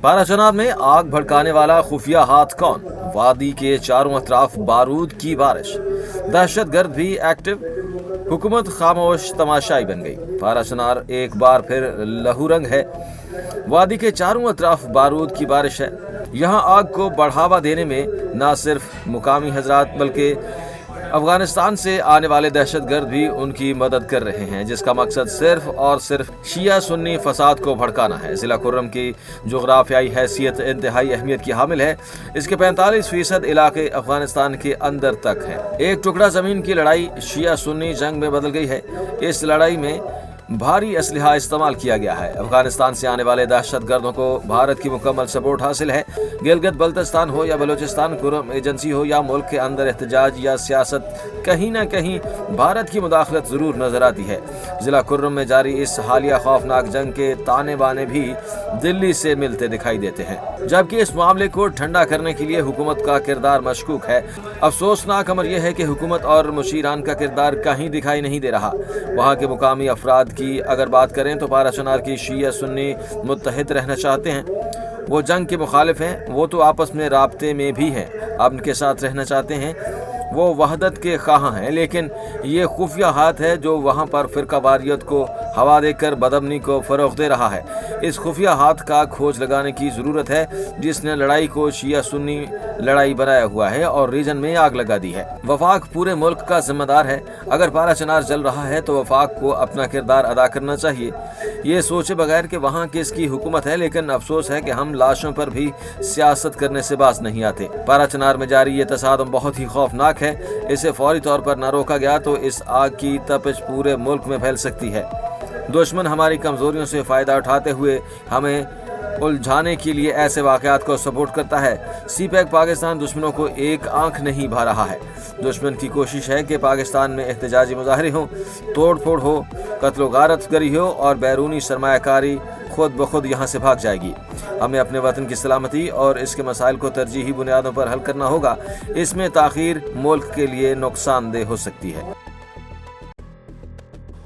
पारा चनाब में आग भड़काने वाला खुफिया हाथ कौन? वादी के चारों अतराफ बारूद की बारिश, दहशतगर्द भी एक्टिव, हुकूमत खामोश तमाशाई बन गई। पारा चनार एक बार फिर लहू रंग है। वादी के चारों अतराफ बारूद की बारिश है। यहाँ आग को बढ़ावा देने में न सिर्फ मुकामी हजरात बल्कि अफगानिस्तान से आने वाले दहशतगर्द भी उनकी मदद कर रहे हैं, जिसका मकसद सिर्फ और सिर्फ शिया सुन्नी फसाद को भड़काना है। जिला कुर्रम की जोग्राफियाई हैसियत इंतहाई अहमियत की हामिल है। इसके 45% इलाके अफगानिस्तान के अंदर तक है। एक टुकड़ा जमीन की लड़ाई शिया सुन्नी जंग में बदल गई है। इस लड़ाई में भारी असलहा इस्तेमाल किया गया है। अफगानिस्तान से आने वाले दहशतगर्दों को भारत की मुकम्मल सपोर्ट हासिल है। गिलगित बल्तिस्तान हो या बलूचिस्तान कुर्रम एजेंसी हो या मुल्क के अंदर एहतजाज या सियासत, कहीं न कहीं भारत की मुदाखलत जरूर नजर आती है। जिला कुर्रम में जारी इस हालिया खौफनाक जंग के ताने बाने भी दिल्ली से मिलते दिखाई देते हैं, जबकि इस मामले को ठंडा करने के लिए हुकूमत का किरदार मशकूक है। अफसोसनाक अमर यह है कि हुकूमत और मुशीरान का किरदार कहीं दिखाई नहीं दे रहा। वहाँ के मुकामी अफराद की अगर बात करें तो पारा चनार की शिया सुन्नी मुत्तहिद रहना चाहते हैं। वो जंग के मुखालिफ हैं। वो तो आपस में राब्ते में भी हैं, अब उनके साथ रहना चाहते हैं। वो वहदत के ख़्वाह हैं, लेकिन ये खुफिया हाथ है जो वहाँ पर फ़िरका वारियत को हवा देकर बदअमनी को फ़रोग़ दे रहा है। इस खुफिया हाथ का खोज लगाने की ज़रूरत है, जिसने लड़ाई को शिया सुन्नी लड़ाई बनाया हुआ है और रीजन में आग लगा दी है। वफाक पूरे मुल्क का जिम्मेदार है। अगर पारा चनार जल रहा है तो वफाक को अपना किरदार अदा करना चाहिए, ये सोचे बगैर कि वहाँ किसकी हुकूमत है। लेकिन अफसोस है कि हम लाशों पर भी सियासत करने से बाज नहीं आते। पारा चनार में जारी ये तसादम बहुत ही खौफनाक है। इसे फौरी तौर पर न रोका गया तो इस आग की तपिश पूरे मुल्क में फैल सकती है। दुश्मन हमारी कमजोरियों से फायदा उठाते हुए हमें उलझाने के लिए ऐसे वाकयात को सपोर्ट करता है। सीपैक पाकिस्तान दुश्मनों को एक आंख नहीं भा रहा है। दुश्मन की कोशिश है कि पाकिस्तान में एहतजाजी मुजाहरे हों, तोड़ फोड़ हो, कत्ल गारत गरी हो और बैरूनी सरमायाकारी खुद ब खुद यहाँ से भाग जाएगी। हमें अपने वतन की सलामती और इसके मसाइल को तरजीही बुनियादों पर हल करना होगा। इसमें ताखीर मुल्क के लिए नुकसानदेह हो सकती है।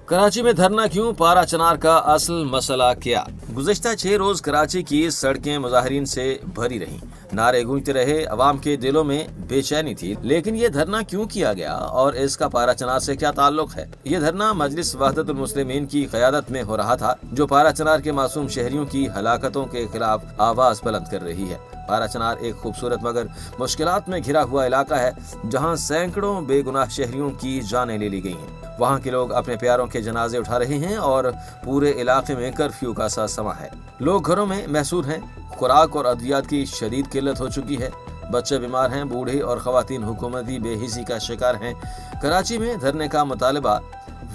कराची में धरना क्यों? पारा चनार का असल मसला क्या? गुज़श्ता 6 रोज कराची की सड़कें मुजाहिरीन से भरी रहीं। नारे गूंजते रहे, अवाम के दिलों में बेचैनी थी। लेकिन ये धरना क्यों किया गया और इसका पारा चनार से क्या ताल्लुक है? ये धरना मजलिस वहदतुल मुस्लिमीन की क़यादत में हो रहा था, जो पारा चनार के मासूम शहरियों की हलाकतों के खिलाफ आवाज बुलंद कर रही है। पारा चनार एक खूबसूरत मगर मुश्किलात में घिरा हुआ इलाका है, जहाँ सैकड़ों बेगुनाह शहरियों की जानें ले ली गई हैं। वहाँ के लोग अपने प्यारों के जनाजे उठा रहे हैं और पूरे इलाके में कर्फ्यू का सा समा है। लोग घरों में महसूर हैं। खुराक और अद्वियात की शदीद किल्लत हो चुकी है। बच्चे बीमार हैं, बूढ़े और खवातीन हुकूमती बेहिसी का शिकार हैं। कराची में धरने का मुतालबा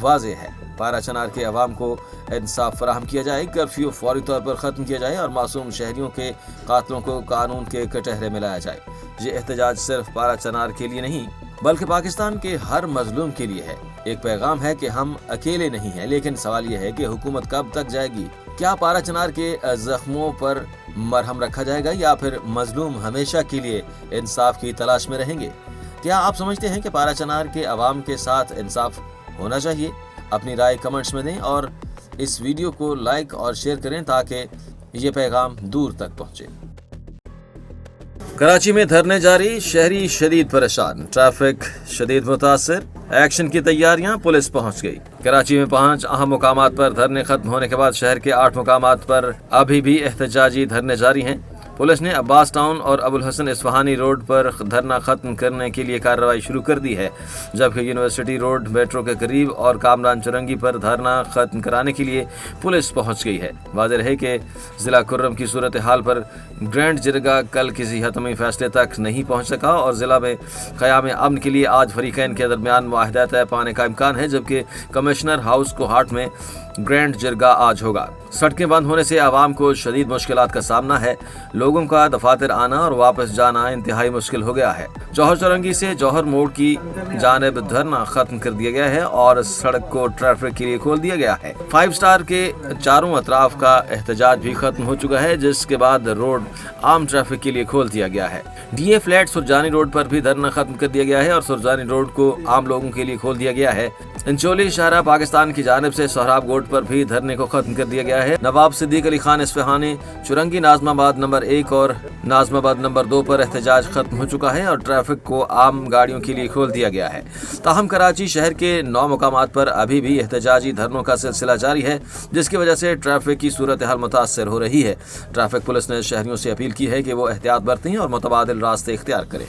वाज़ेह है। पारा चनार के अवाम को इंसाफ फराहम किया जाए, कर्फ्यू फौरी तौर पर ख़त्म किया जाए और मासूम शहरियों के कातलों को कानून के कटहरे में लाया जाए। ये एहतजाज सिर्फ पारा चनार के लिए नहीं बल्कि पाकिस्तान के हर मजलूम के लिए है। एक पैगाम है कि हम अकेले नहीं हैं, लेकिन सवाल यह है कि हुकूमत कब तक जाएगी? क्या पारा चनार के जख्मों पर मरहम रखा जाएगा या फिर मजलूम हमेशा के लिए इंसाफ की तलाश में रहेंगे? क्या आप समझते हैं कि पारा चनार के अवाम के साथ इंसाफ होना चाहिए? अपनी राय कमेंट्स में दें और इस वीडियो को लाइक और शेयर करें ताकि ये पैगाम दूर तक पहुँचे। कराची में धरने जारी, शहरी शदीद परेशान, ट्रैफिक शदीद मुतासिर, एक्शन की तैयारियां, पुलिस पहुंच गई। कराची में 5 अहम मुकामात पर धरने खत्म होने के बाद शहर के 8 मुकामात पर अभी भी एहतजाजी धरने जारी हैं। पुलिस ने अब्बास टाउन और अबुल हसन इस्फहानी रोड पर धरना खत्म करने के लिए कार्रवाई शुरू कर दी है, जबकि यूनिवर्सिटी रोड मेट्रो के करीब और कामरान चुरंगी पर धरना खत्म कराने के लिए पुलिस पहुंच गई है। वाज़ेह रहे कि जिला कुर्रम की सूरत हाल पर ग्रैंड जिरगा कल किसी हतमी फैसले तक नहीं पहुंच सका और जिला में क़याम अमन के लिए आज फरीक़ैन के दरमियान मुआहदा तय पाने का इम्कान है, जबकि कमिश्नर हाउस कोहाट में ग्रैंड जिरगा आज होगा। सड़कें बंद होने से आवाम को शदीद मुश्किलात का सामना है। लोगों का दफातर आना और वापस जाना इंतहाई मुश्किल हो गया है। जौहर चौरंगी से जौहर मोड़ की जानिब धरना खत्म कर दिया गया है और सड़क को ट्रैफिक के लिए खोल दिया गया है। 5 स्टार के चारों अतराफ का एहतजाज भी खत्म हो चुका है, जिसके बाद रोड आम ट्रैफिक के लिए खोल दिया गया है। डीए फ्लैट सुरजानी रोड पर भी धरना खत्म कर दिया गया है और सुरजानी रोड को आम लोगों के लिए खोल दिया गया है। इंचोली शाहरा पाकिस्तान की जानिब से सोहराब रोड पर भी धरने को खत्म कर दिया गया है। नवाब सिद्दीक अली खान इस्फहानी, चुरंगी नाजमाबाद नंबर 1 और नाजमाबाद नंबर 2 पर एहतजाज खत्म हो चुका है और ट्रैफिक को आम गाड़ियों के लिए खोल दिया गया है। ताहम कराची शहर के 9 मुकामात पर अभी भी एहतजाजी धरनों का सिलसिला जारी है, जिसकी वजह से ट्रैफिक की सूरत हाल मुतासर हो रही है। ट्रैफिक पुलिस ने शहरियों से अपील की है कि वो एहतियात बरतें और मुतबादिल रास्ते इख्तियार करें।